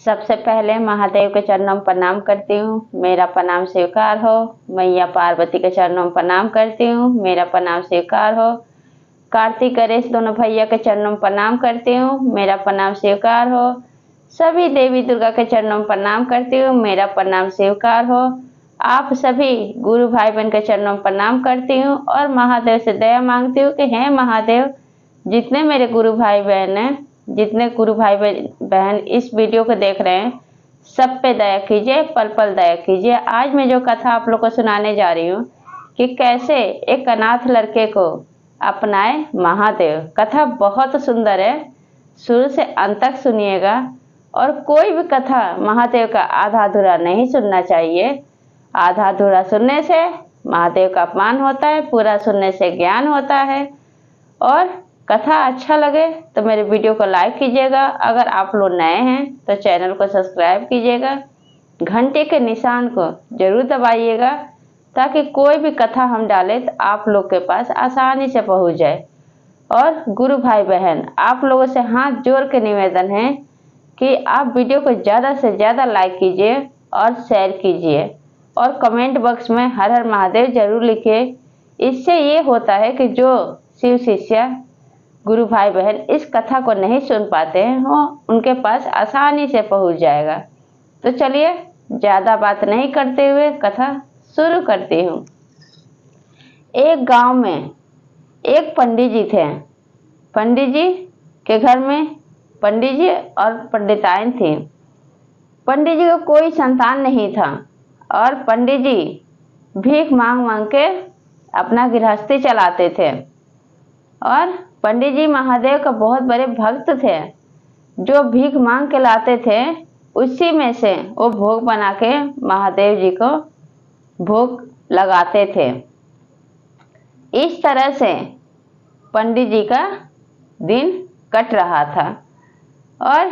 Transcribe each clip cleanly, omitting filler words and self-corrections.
सबसे पहले महादेव के चरणों में प्रणाम करती हूँ, मेरा प्रणाम स्वीकार हो। मैया पार्वती के चरणों में प्रणाम करती हूँ, मेरा प्रणाम स्वीकार हो। कार्तिक गणेश दोनों भैया के चरणों में प्रणाम करती हूँ, मेरा प्रणाम स्वीकार हो। सभी देवी दुर्गा के चरणों में प्रणाम करती हूँ, मेरा प्रणाम स्वीकार हो। आप सभी गुरु भाई बहन के चरणों में प्रणाम करती हूँ और महादेव से दया मांगती हूँ कि हे महादेव, जितने मेरे गुरु भाई बहन हैं, जितने गुरु भाई बहन इस वीडियो को देख रहे हैं, सब पे दया कीजिए, पल पल दया कीजिए। आज मैं जो कथा आप लोग को सुनाने जा रही हूँ कि कैसे एक अनाथ लड़के को अपनाए महादेव। कथा बहुत सुंदर है, शुरू से अंत तक सुनिएगा। और कोई भी कथा महादेव का आधा अधूरा नहीं सुनना चाहिए। आधा अधूरा सुनने से महादेव का अपमान होता है, पूरा सुनने से ज्ञान होता है। और कथा अच्छा लगे तो मेरे वीडियो को लाइक कीजिएगा। अगर आप लोग नए हैं तो चैनल को सब्सक्राइब कीजिएगा, घंटे के निशान को जरूर दबाइएगा ताकि कोई भी कथा हम डालें तो आप लोग के पास आसानी से पहुंच जाए। और गुरु भाई बहन, आप लोगों से हाथ जोड़ के निवेदन है कि आप वीडियो को ज़्यादा से ज़्यादा लाइक कीजिए और शेयर कीजिए और कमेंट बॉक्स में हर हर महादेव जरूर लिखिए। इससे ये होता है कि जो शिव शिष्य गुरु भाई बहन इस कथा को नहीं सुन पाते हैं वो उनके पास आसानी से पहुंच जाएगा। तो चलिए ज़्यादा बात नहीं करते हुए कथा शुरू करती हूँ। एक गांव में एक पंडित जी थे। पंडित जी के घर में पंडित जी और पंडिताइन थी। पंडित जी को कोई संतान नहीं था और पंडित जी भीख मांग मांग के अपना गृहस्थी चलाते थे। और पंडित जी महादेव का बहुत बड़े भक्त थे। जो भीख मांग के लाते थे उसी में से वो भोग बना के महादेव जी को भोग लगाते थे। इस तरह से पंडित जी का दिन कट रहा था। और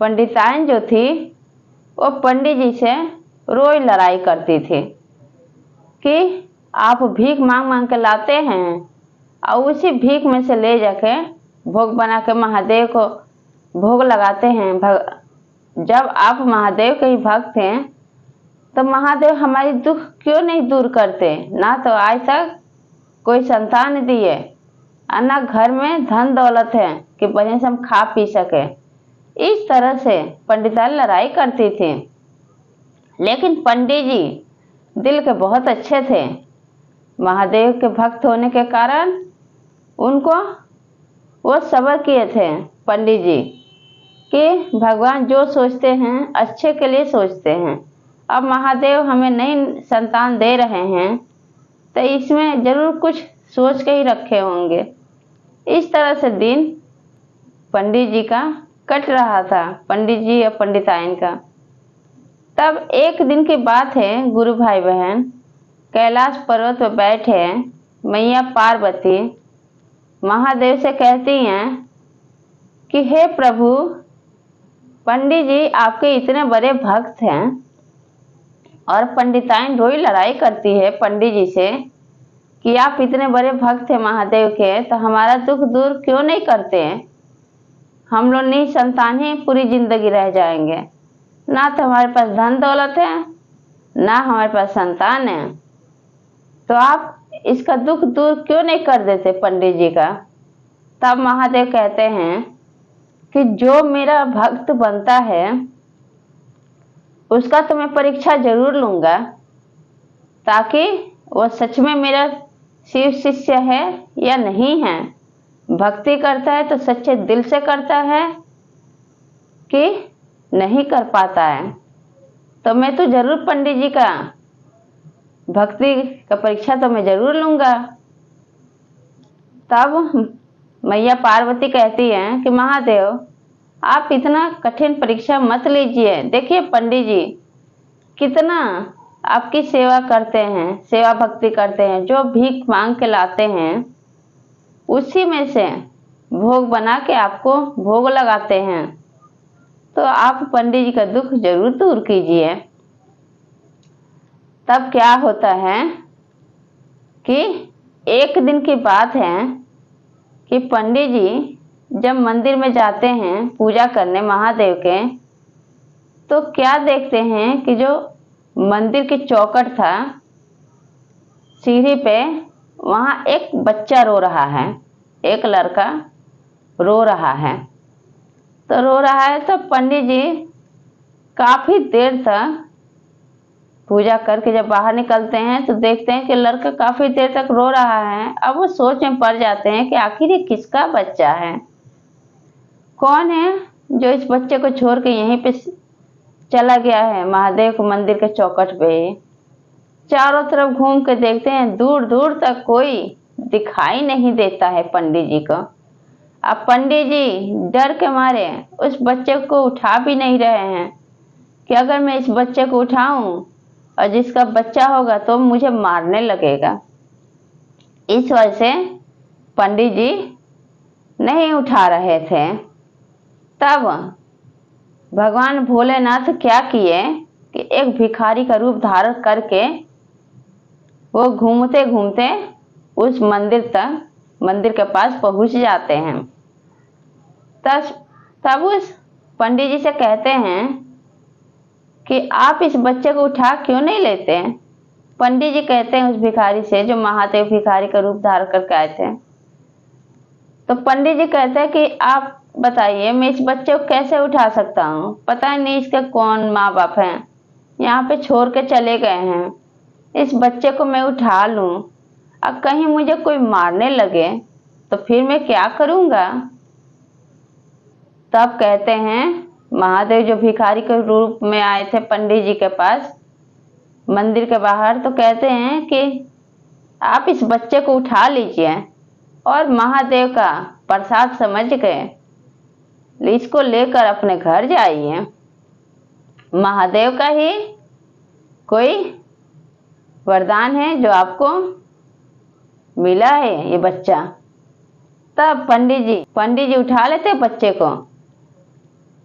पंडिताइन जो थी वो पंडित जी से रोज लड़ाई करती थी कि आप भीख मांग मांग के लाते हैं और उसी भीख में से ले जाके भोग बना के महादेव को भोग लगाते हैं। जब आप महादेव के ही भक्त हैं तो महादेव हमारी दुख क्यों नहीं दूर करते? ना तो आज तक कोई संतान दिए और ना घर में धन दौलत है कि बढ़िया से हम खा पी सके। इस तरह से पंडिताइन लड़ाई करती थी। लेकिन पंडित जी दिल के बहुत अच्छे थे। महादेव के भक्त होने के कारण उनको वो सब्र किए थे पंडित जी कि भगवान जो सोचते हैं अच्छे के लिए सोचते हैं। अब महादेव हमें नई संतान दे रहे हैं तो इसमें जरूर कुछ सोच के ही रखे होंगे। इस तरह से दिन पंडित जी का कट रहा था, पंडित जी और पंडिताइन का। तब एक दिन की बात है, गुरु भाई बहन कैलाश पर्वत पर बैठे हैं। मैया पार्वती महादेव से कहती हैं कि हे प्रभु, पंडित जी आपके इतने बड़े भक्त हैं और पंडिताइन रोज लड़ाई करती है पंडित जी से कि आप इतने बड़े भक्त हैं महादेव के, तो हमारा दुख दूर क्यों नहीं करते हैं? हम लोग निसंतान ही पूरी जिंदगी रह जाएंगे। ना तो हमारे पास धन दौलत है, ना हमारे पास संतान है, तो आप इसका दुख दूर क्यों नहीं कर देते पंडित जी का? तब महादेव कहते हैं कि जो मेरा भक्त बनता है उसका तो मैं परीक्षा जरूर लूँगा ताकि वो सच में मेरा शिव शिष्य है या नहीं है। भक्ति करता है तो सच्चे दिल से करता है कि नहीं कर पाता है। तो मैं तो जरूर पंडित जी का भक्ति का परीक्षा तो मैं जरूर लूँगा। तब मैया पार्वती कहती हैं कि महादेव आप इतना कठिन परीक्षा मत लीजिए। देखिए पंडित जी कितना आपकी सेवा करते हैं, सेवा भक्ति करते हैं। जो भीख मांग के लाते हैं उसी में से भोग बना के आपको भोग लगाते हैं। तो आप पंडित जी का दुख जरूर दूर कीजिए। तब क्या होता है कि एक दिन की बात है कि पंडित जी जब मंदिर में जाते हैं पूजा करने महादेव के, तो क्या देखते हैं कि जो मंदिर की चौखट था, सीढ़ी पे, वहां एक बच्चा रो रहा है, एक लड़का रो रहा है। तो रो रहा है तो पंडित जी काफी देर तक पूजा करके जब बाहर निकलते हैं तो देखते हैं कि लड़का काफी देर तक रो रहा है। अब वो सोच में पड़ जाते हैं कि आखिर ये किसका बच्चा है, कौन है जो इस बच्चे को छोड़ के यहीं पे चला गया है महादेव के मंदिर के चौखट पे। चारों तरफ घूम के देखते हैं, दूर दूर तक कोई दिखाई नहीं देता है पंडित जी को। अब पंडित जी डर के मारे उस बच्चे को उठा भी नहीं रहे हैं कि अगर मैं इस बच्चे को उठाऊं और जिसका बच्चा होगा तो मुझे मारने लगेगा। इस वजह से पंडित जी नहीं उठा रहे थे। तब भगवान भोलेनाथ क्या किए कि एक भिखारी का रूप धारण करके वो घूमते घूमते उस मंदिर के पास पहुंच जाते हैं। तब उस पंडित जी से कहते हैं कि आप इस बच्चे को उठा क्यों नहीं लेते हैं। पंडित जी कहते हैं उस भिखारी से, जो महादेव भिखारी का रूप धारण करके आए थे, तो पंडित जी कहते हैं कि आप बताइए मैं इस बच्चे को कैसे उठा सकता हूँ, पता नहीं इसके कौन माँ बाप हैं, यहाँ पे छोड़ के चले गए हैं, इस बच्चे को मैं उठा लूं, अब कहीं मुझे कोई मारने लगे तो फिर मैं क्या करूंगा। तब कहते हैं महादेव जो भिखारी के रूप में आए थे पंडित जी के पास मंदिर के बाहर, तो कहते हैं कि आप इस बच्चे को उठा लीजिए और महादेव का प्रसाद समझ गए इसको लेकर अपने घर जाइए, महादेव का ही कोई वरदान है जो आपको मिला है ये बच्चा। तब पंडित जी उठा लेते बच्चे को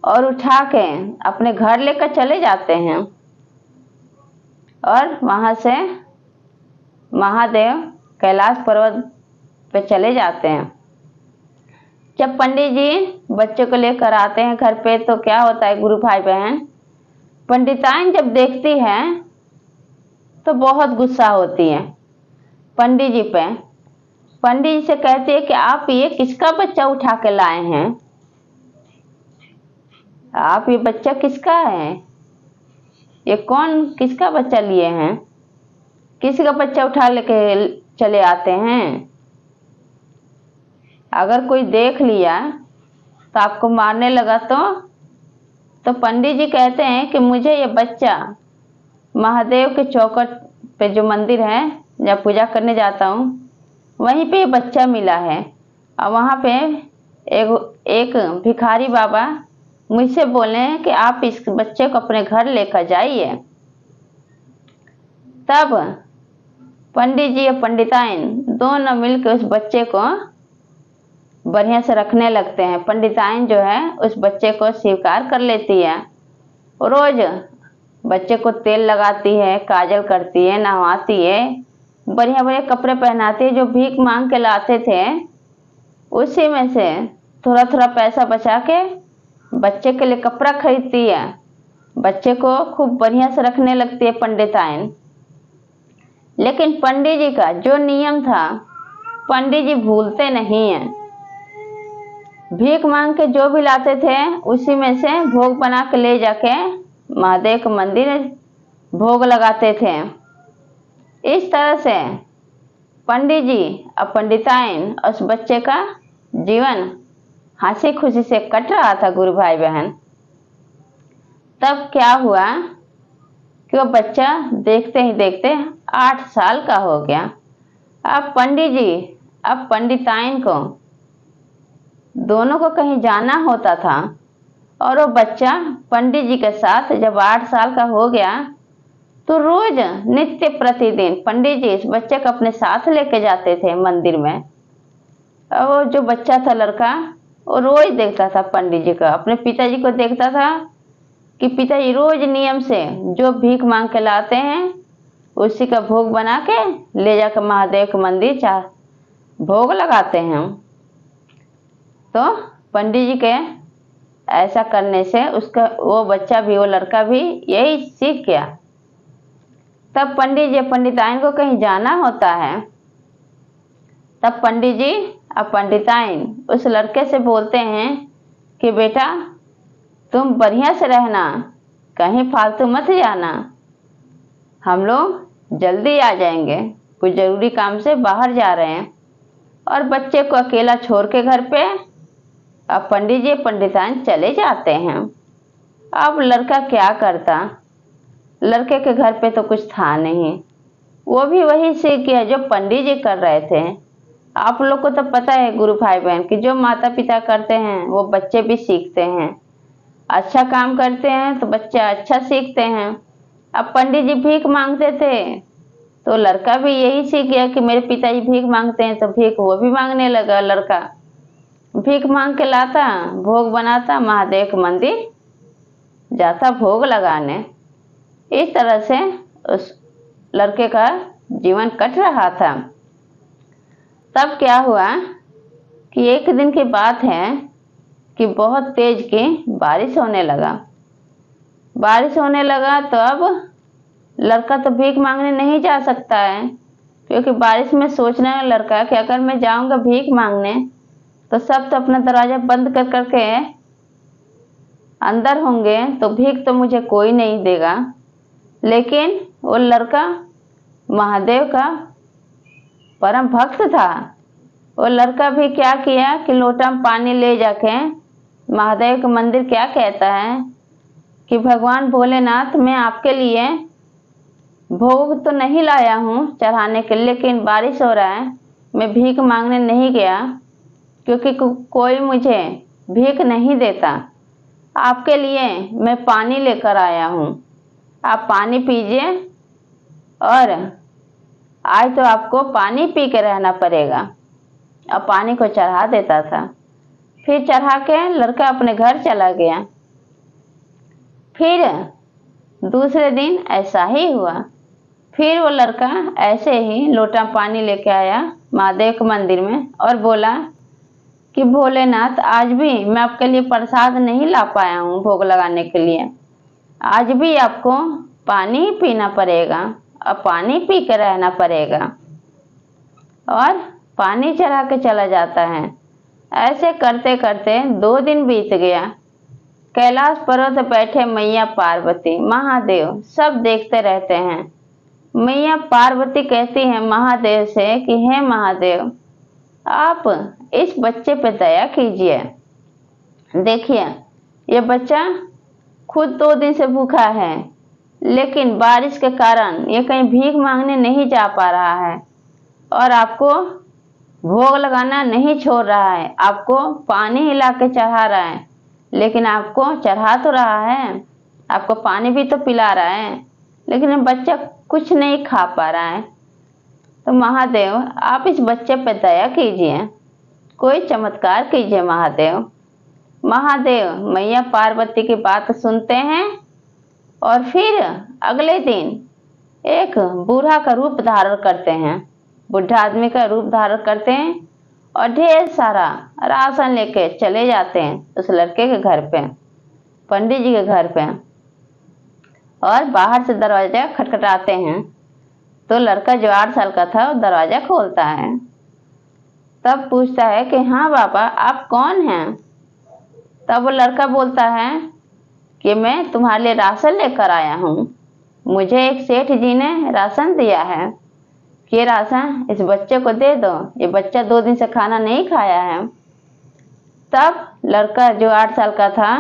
और उठा के अपने घर लेकर चले जाते हैं और वहां से महादेव कैलाश पर्वत पे चले जाते हैं। जब पंडित जी बच्चे को लेकर आते हैं घर पे तो क्या होता है गुरु भाई बहन, पंडिताइन जब देखती है तो बहुत गुस्सा होती है पंडित जी पे। पंडित जी से कहती है कि आप ये किसका बच्चा उठा के लाए हैं, आप ये बच्चा किसका है, ये कौन किसका बच्चा लिए हैं, किसी का बच्चा उठा लेके चले आते हैं, अगर कोई देख लिया तो आपको मारने लगा तो पंडित जी कहते हैं कि मुझे ये बच्चा महादेव के चौखट पे जो मंदिर है जब पूजा करने जाता हूँ वहीं पे ये बच्चा मिला है और वहाँ पे एक भिखारी बाबा मुझसे बोले हैं कि आप इस बच्चे को अपने घर लेकर जाइए। तब पंडित जी और पंडिताइन दोनों मिलकर उस बच्चे को बढ़िया से रखने लगते हैं। पंडिताइन जो है उस बच्चे को स्वीकार कर लेती है, रोज बच्चे को तेल लगाती है, काजल करती है, नहवाती है, बढ़िया बढ़िया कपड़े पहनाती है। जो भीख मांग के लाते थे उसी में से थोड़ा थोड़ा पैसा बचा के बच्चे के लिए कपड़ा खरीदती है, बच्चे को खूब बढ़िया से रखने लगती है पंडिताइन। लेकिन पंडित जी का जो नियम था पंडित जी भूलते नहीं हैं। भीख मांग के जो भी लाते थे उसी में से भोग बना के ले जाके महादेव के मंदिर भोग लगाते थे। इस तरह से पंडित जी और पंडिताइन उस बच्चे का जीवन हंसी खुशी से कट रहा था गुरु भाई बहन। तब क्या हुआ कि वो बच्चा देखते ही देखते 8 साल का हो गया। अब पंडित जी अब पंडिताइन को दोनों को कहीं जाना होता था और वो बच्चा पंडित जी के साथ जब 8 साल का हो गया तो रोज नित्य प्रतिदिन पंडित जी इस बच्चे को अपने साथ लेके जाते थे मंदिर में। और वो जो बच्चा था लड़का वो रोज देखता था पंडित जी का, अपने पिताजी को देखता था कि पिताजी रोज नियम से जो भीख मांग के लाते हैं उसी का भोग बना के ले जाकर महादेव के मंदिर भोग लगाते हैं। तो पंडित जी के ऐसा करने से उसका वो बच्चा भी, वो लड़का भी यही सीख गया। तब पंडित जी पंडिताइन को कहीं जाना होता है। तब पंडित जी और पंडिताइन उस लड़के से बोलते हैं कि बेटा तुम बढ़िया से रहना, कहीं फालतू मत जाना, हम लोग जल्दी आ जाएंगे, कुछ जरूरी काम से बाहर जा रहे हैं। और बच्चे को अकेला छोड़ के घर पे अब पंडित जी पंडिताइन चले जाते हैं। अब लड़का क्या करता, लड़के के घर पे तो कुछ था नहीं, वो भी वही सीख गया जो पंडित जी कर रहे थे। आप लोग को तो पता है गुरु भाई बहन कि जो माता पिता करते हैं वो बच्चे भी सीखते हैं। अच्छा काम करते हैं तो बच्चे अच्छा सीखते हैं। अब पंडित जी भीख मांगते थे तो लड़का भी यही सीख गया कि मेरे पिताजी भीख मांगते हैं, तो भीख वो भी मांगने लगा। लड़का भीख मांग के लाता, भोग बनाता, महादेव के मंदिर जाता भोग लगाने। इस तरह से उस लड़के का जीवन कट रहा था। तब क्या हुआ कि एक दिन की बात है कि बहुत तेज की बारिश होने लगा। बारिश होने लगा तो अब लड़का तो भीख मांगने नहीं जा सकता है, क्योंकि बारिश में सोचने लगा लड़का कि अगर मैं जाऊंगा भीख मांगने तो सब तो अपना दरवाजा बंद कर करके अंदर होंगे, तो भीख तो मुझे कोई नहीं देगा। लेकिन वो लड़का महादेव का परम भक्त था। वो लड़का भी क्या किया कि लोटा में पानी ले जाके महादेव के मंदिर क्या कहता है कि भगवान भोलेनाथ मैं आपके लिए भोग तो नहीं लाया हूँ चढ़ाने के लिए, लेकिन बारिश हो रहा है, मैं भीख मांगने नहीं गया क्योंकि कोई मुझे भीख नहीं देता। आपके लिए मैं पानी लेकर आया हूँ, आप पानी पीजिए और आज तो आपको पानी पी के रहना पड़ेगा। अब पानी को चढ़ा देता था। फिर चढ़ा के लड़का अपने घर चला गया। फिर दूसरे दिन ऐसा ही हुआ। फिर वो लड़का ऐसे ही लोटा पानी लेके आया महादेव के मंदिर में और बोला कि भोलेनाथ आज भी मैं आपके लिए प्रसाद नहीं ला पाया हूँ भोग लगाने के लिए, आज भी आपको पानी ही पीना पड़ेगा और पानी पी के रहना पड़ेगा। और पानी चढ़ा के चला जाता है। ऐसे करते करते 2 दिन बीत गया। कैलाश पर्वत बैठे मैया पार्वती महादेव सब देखते रहते हैं। मैया पार्वती कहती है महादेव से कि हे महादेव आप इस बच्चे पे दया कीजिए। देखिए ये बच्चा खुद 2 दिन से भूखा है, लेकिन बारिश के कारण ये कहीं भीख मांगने नहीं जा पा रहा है और आपको भोग लगाना नहीं छोड़ रहा है, आपको पानी हिला के चढ़ा रहा है, लेकिन आपको चढ़ा तो रहा है, आपको पानी भी तो पिला रहा है, लेकिन बच्चा कुछ नहीं खा पा रहा है। तो महादेव आप इस बच्चे पर दया कीजिए, कोई चमत्कार कीजिए महादेव। महादेव मैया पार्वती की बात सुनते हैं और फिर अगले दिन एक बूढ़ा का रूप धारण करते हैं, बुढ़ा आदमी का रूप धारण करते हैं और ढेर सारा राशन लेके चले जाते हैं उस लड़के के घर पे, पंडित जी के घर पे। और बाहर से दरवाजा खटखटाते हैं तो लड़का जो 8 साल का था वो दरवाजा खोलता है। तब पूछता है कि हाँ बाबा आप कौन हैं। तब वो लड़का बोलता है कि मैं तुम्हारे लिए राशन लेकर आया हूँ, मुझे एक सेठ जी ने राशन दिया है कि राशन इस बच्चे को दे दो, ये बच्चा 2 दिन से खाना नहीं खाया है। तब लड़का जो 8 साल का था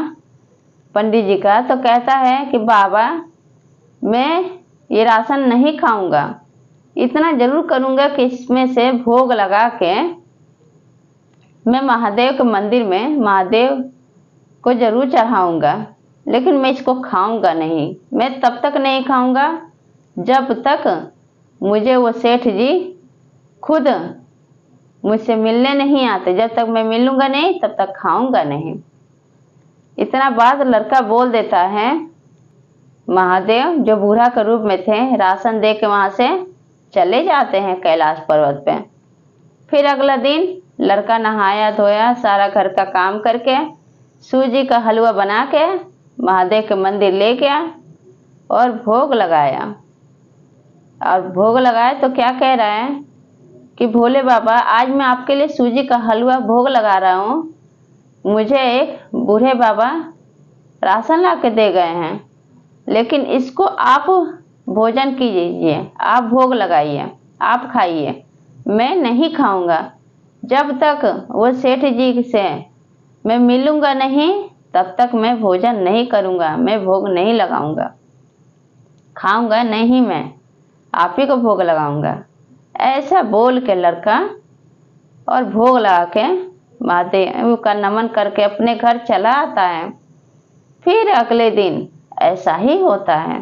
पंडित जी का तो कहता है कि बाबा मैं ये राशन नहीं खाऊंगा, इतना जरूर करूंगा कि इसमें से भोग लगा के मैं महादेव के मंदिर में महादेव को जरूर चढ़ाऊंगा, लेकिन मैं इसको खाऊंगा नहीं। मैं तब तक नहीं खाऊंगा जब तक मुझे वो सेठ जी खुद मुझसे मिलने नहीं आते, जब तक मैं मिलूंगा नहीं तब तक खाऊंगा नहीं। इतना बात लड़का बोल देता है। महादेव जो बूढ़ा के रूप में थे राशन दे के वहां से चले जाते हैं कैलाश पर्वत पे। फिर अगला दिन लड़का नहाया धोया सारा घर का काम करके सूजी का हलवा बना के महादेव के मंदिर ले गया और भोग लगाया। और भोग लगाया तो क्या कह रहा है कि भोले बाबा, आज मैं आपके लिए सूजी का हलवा भोग लगा रहा हूँ, मुझे एक बूढ़े बाबा राशन ला के दे गए हैं, लेकिन इसको आप भोजन कीजिए, आप भोग लगाइए, आप खाइए, मैं नहीं खाऊंगा। जब तक वो सेठ जी से मैं मिलूंगा नहीं तब तक मैं भोजन नहीं करूंगा, मैं भोग नहीं लगाऊंगा, खाऊंगा नहीं, मैं आप ही को भोग लगाऊंगा। ऐसा बोल के लड़का और भोग लगा के महादेव का नमन करके अपने घर चला आता है। फिर अगले दिन ऐसा ही होता है।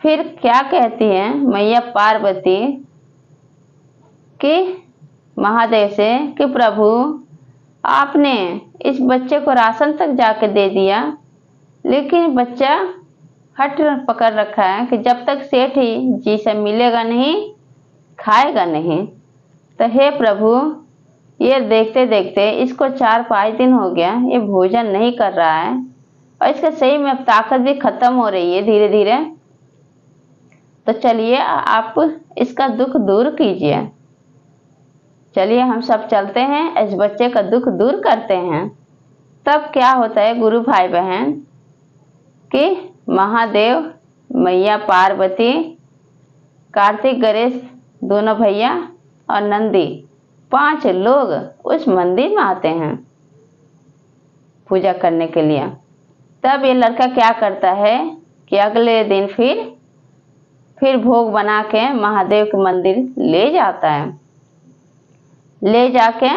फिर क्या कहती है मैया पार्वती कि महादेव से कि प्रभु, आपने इस बच्चे को राशन तक जाके दे दिया, लेकिन बच्चा हट पकड़ रखा है कि जब तक सेठ जी से मिलेगा नहीं, खाएगा नहीं। तो हे प्रभु, ये देखते देखते इसको 4-5 दिन हो गया, ये भोजन नहीं कर रहा है और इसका सही में अब ताकत भी खत्म हो रही है धीरे धीरे। तो चलिए आप इसका दुख दूर कीजिए, चलिए हम सब चलते हैं, इस बच्चे का दुख दूर करते हैं। तब क्या होता है गुरु भाई बहन कि महादेव, मैया पार्वती, कार्तिक गणेश दोनों भैया और नंदी 5 लोग उस मंदिर में आते हैं पूजा करने के लिए। तब ये लड़का क्या करता है कि अगले दिन फिर भोग बना के महादेव के मंदिर ले जाता है, ले जाके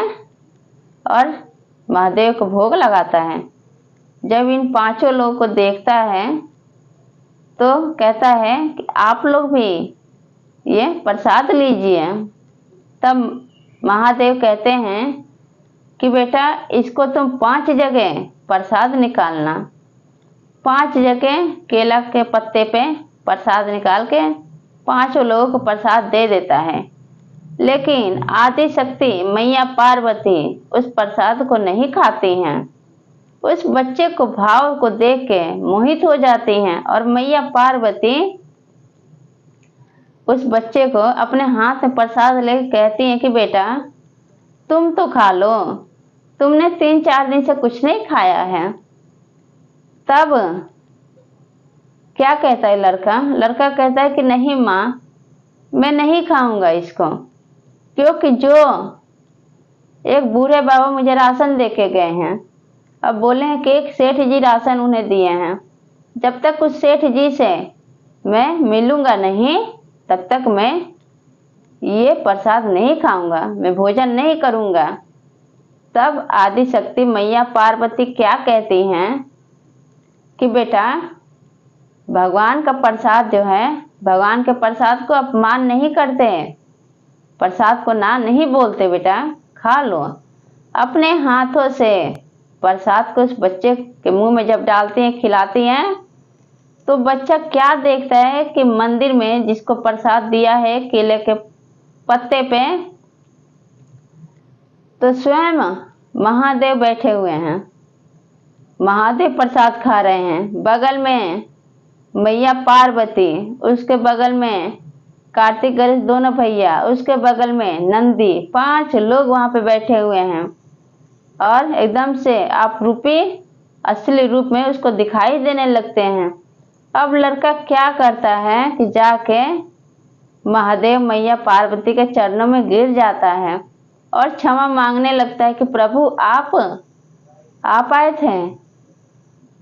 और महादेव को भोग लगाता है। जब इन 5 लोगों को देखता है तो कहता है कि आप लोग भी ये प्रसाद लीजिए। तब महादेव कहते हैं कि बेटा, इसको तुम 5 जगह प्रसाद निकालना, 5 जगह केला के पत्ते पे प्रसाद निकाल के 5 लोगों को प्रसाद दे देता है। लेकिन आदि शक्ति मैया पार्वती उस प्रसाद को नहीं खाती हैं, उस बच्चे को भाव को देख के मोहित हो जाती हैं और मैया पार्वती उस बच्चे को अपने हाथ में प्रसाद लेकर कहती हैं कि बेटा, तुम तो खा लो, तुमने 3-4 दिन से कुछ नहीं खाया है। तब क्या कहता है लड़का कहता है कि नहीं माँ, मैं नहीं खाऊंगा इसको, क्योंकि जो एक बूढ़े बाबा मुझे राशन दे के गए हैं, अब बोले हैं कि एक सेठ जी राशन उन्हें दिए हैं, जब तक उस सेठ जी से मैं मिलूंगा नहीं तब तक मैं ये प्रसाद नहीं खाऊंगा, मैं भोजन नहीं करूंगा। तब आदि शक्ति मैया पार्वती क्या कहती हैं कि बेटा, भगवान का प्रसाद जो है, भगवान के प्रसाद को अपमान नहीं करते, प्रसाद को ना नहीं बोलते, बेटा खा लो। अपने हाथों से प्रसाद को उस बच्चे के मुंह में जब डालती हैं, खिलाती हैं, तो बच्चा क्या देखता है कि मंदिर में जिसको प्रसाद दिया है केले के पत्ते पे, तो स्वयं महादेव बैठे हुए हैं, महादेव प्रसाद खा रहे हैं। बगल में मैया पार्वती, उसके बगल में कार्तिक गणेश दोनों भैया, उसके बगल में नंदी, 5 लोग वहां पे बैठे हुए हैं और एकदम से आप रूपी असली रूप में उसको दिखाई देने लगते हैं। अब लड़का क्या करता है कि जाके महादेव मैया पार्वती के चरणों में गिर जाता है और क्षमा मांगने लगता है कि प्रभु आप आए थे।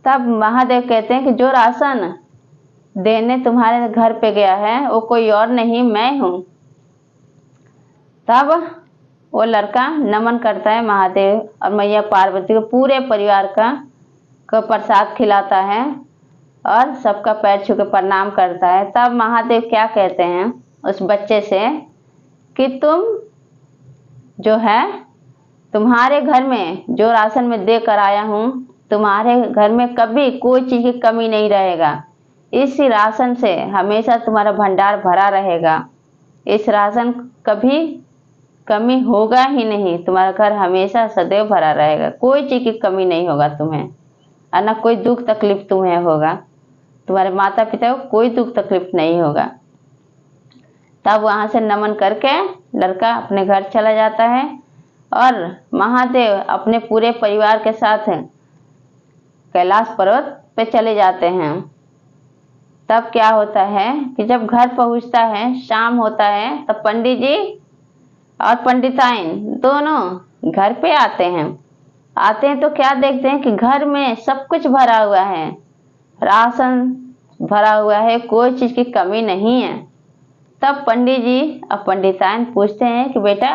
तब महादेव कहते हैं कि जो राशन देने तुम्हारे घर पे गया है वो कोई और नहीं, मैं हूँ। तब वो लड़का नमन करता है महादेव और मैया पार्वती को, पूरे परिवार को प्रसाद खिलाता है और सबका पैर छू के प्रणाम करता है। तब महादेव क्या कहते हैं उस बच्चे से कि तुम जो है, तुम्हारे घर में जो राशन में दे कर आया हूँ, तुम्हारे घर में कभी कोई चीज़ की कमी नहीं रहेगा, इस राशन से हमेशा तुम्हारा भंडार भरा रहेगा, इस राशन कभी कमी होगा ही नहीं। तुम्हारा घर हमेशा सदैव भरा रहेगा, कोई चीज़ की कमी नहीं होगा तुम्हें, और ना कोई दुख तकलीफ तुम्हें होगा। तुम्हारे माता पिता को कोई दुख तकलीफ नहीं होगा। तब वहाँ से नमन करके लड़का अपने घर चला जाता है और महादेव अपने पूरे परिवार के साथ कैलाश पर्वत पे चले जाते हैं। तब क्या होता है कि जब घर पहुँचता है, शाम होता है, तब पंडित जी और पंडिताइन दोनों घर पे आते हैं तो क्या देखते हैं कि घर में सब कुछ भरा हुआ है, राशन भरा हुआ है, कोई चीज़ की कमी नहीं है। तब पंडित जी और पंडिताइन पूछते हैं कि बेटा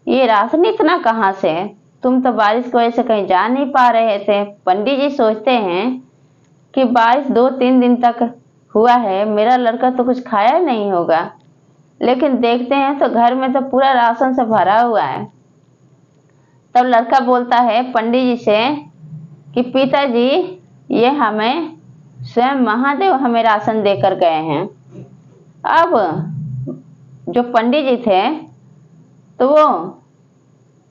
ये राशन इतना कहाँ से है, तुम तो बारिश की वजह से कहीं जा नहीं पा रहे थे। पंडित जी सोचते हैं कि बारिश 2-3 दिन तक हुआ है, मेरा लड़का तो कुछ खाया नहीं होगा, लेकिन देखते हैं तो घर में तो पूरा राशन से भरा हुआ है। तब लड़का बोलता है पंडित जी से कि पिताजी ये हमें स्वयं महादेव हमें राशन देकर गए हैं। अब जो पंडित जी थे तो वो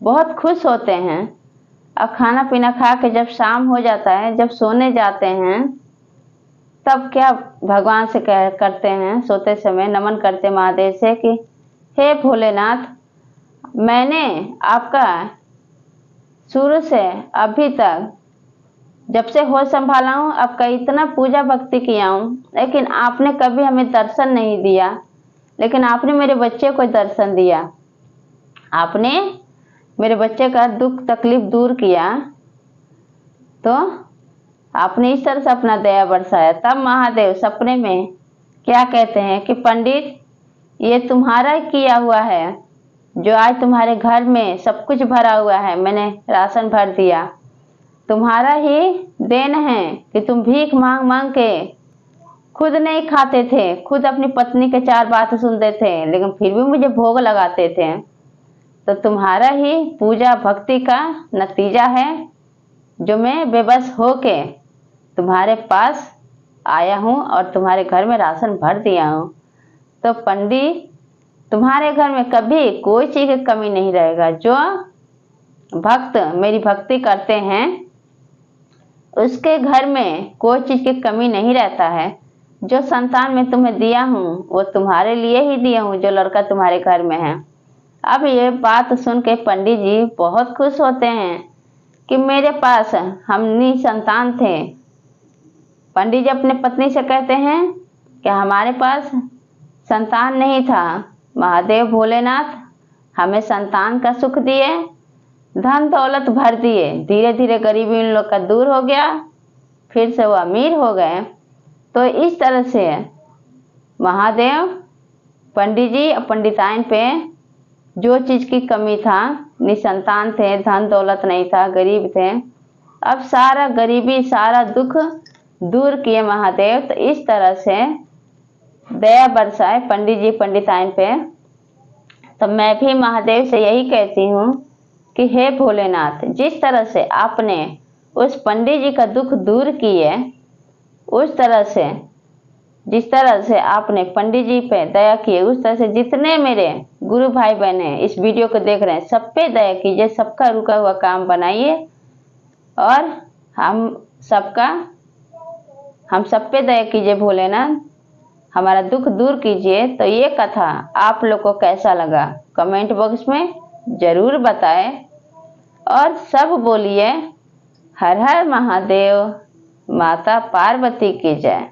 बहुत खुश होते हैं। अब खाना पीना खा के जब शाम हो जाता है, जब सोने जाते हैं, तब क्या भगवान से करते हैं, सोते समय नमन करते महादेव से कि हे भोलेनाथ, मैंने आपका शुरू से अभी तक जब से होश संभाला हूँ आपका इतना पूजा भक्ति किया हूँ, लेकिन आपने कभी हमें दर्शन नहीं दिया। लेकिन आपने मेरे बच्चे को दर्शन दिया, आपने मेरे बच्चे का दुख तकलीफ दूर किया, तो आपने इस तरह से अपना दया बरसाया। तब महादेव सपने में क्या कहते हैं कि पंडित ये तुम्हारा किया हुआ है, जो आज तुम्हारे घर में सब कुछ भरा हुआ है, मैंने राशन भर दिया, तुम्हारा ही देन है कि तुम भीख मांग मांग के खुद नहीं खाते थे, खुद अपनी पत्नी के 4 बातें सुनते थे, लेकिन फिर भी मुझे भोग लगाते थे। तो तुम्हारा ही पूजा भक्ति का नतीजा है जो मैं बेबस होके तुम्हारे पास आया हूँ और तुम्हारे घर में राशन भर दिया हूँ। तो पंडित तुम्हारे घर में कभी कोई चीज़ की कमी नहीं रहेगा। जो भक्त मेरी भक्ति करते हैं उसके घर में कोई चीज़ की कमी नहीं रहता है। जो संतान मैं तुम्हें दिया हूँ वो तुम्हारे लिए ही दिया हूँ, जो लड़का तुम्हारे घर में है। अब ये बात सुन के पंडित जी बहुत खुश होते हैं कि मेरे पास हम निसंतान थे। पंडित जी अपने पत्नी से कहते हैं कि हमारे पास संतान नहीं था, महादेव भोलेनाथ हमें संतान का सुख दिए, धन दौलत भर दिए, धीरे धीरे गरीबी उन लोग का दूर हो गया, फिर से वो अमीर हो गए। तो इस तरह से महादेव पंडित जी और पंडिताइन पे जो चीज़ की कमी था, निसंतान थे, धन दौलत नहीं था, गरीब थे, अब सारा गरीबी सारा दुख दूर किए महादेव। तो इस तरह से दया बरसाए पंडित जी पंडिताइन पे। तो मैं भी महादेव से यही कहती हूँ कि हे भोलेनाथ, जिस तरह से आपने उस पंडित जी का दुख दूर किए, उस तरह से जिस तरह से आपने पंडित जी पे दया किए, उस तरह से जितने मेरे गुरु भाई बहन इस वीडियो को देख रहे हैं सब पे दया कीजिए, सबका रुका हुआ काम बनाइए और हम सब पे दया कीजिए भोलेनाथ, हमारा दुख दूर कीजिए। तो ये कथा आप लोग को कैसा लगा कमेंट बॉक्स में ज़रूर बताएं और सब बोलिए हर हर महादेव, माता पार्वती की जय।